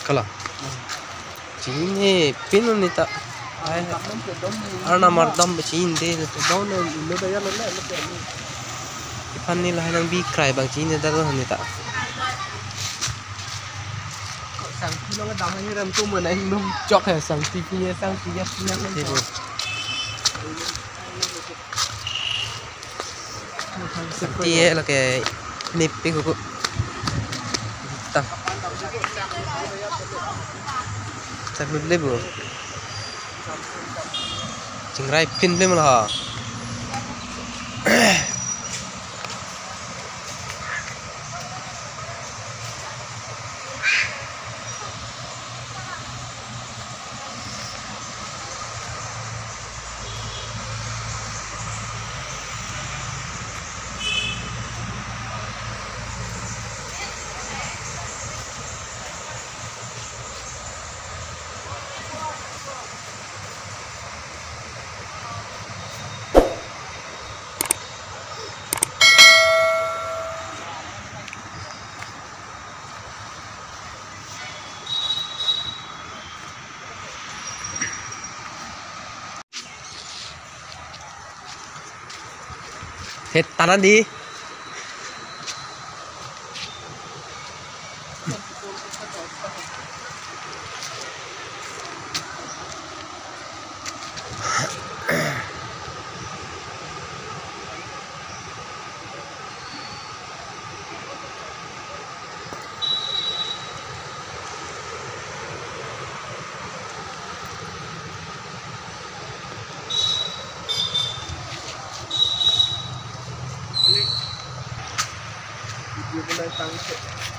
Kalau Cini pin ni tak Arna mardam Cini deh Ipan ni lah yang bikrai bang Cini dah lah ni tak sang kilo cái đóng như làm tôi mà anh nung chọc hết sang tivi sang tivi Santi là cái nipping của tao chắc luôn đấy bro chừng rai pin lên mà hả hết tanan đi Video ko lang tangke.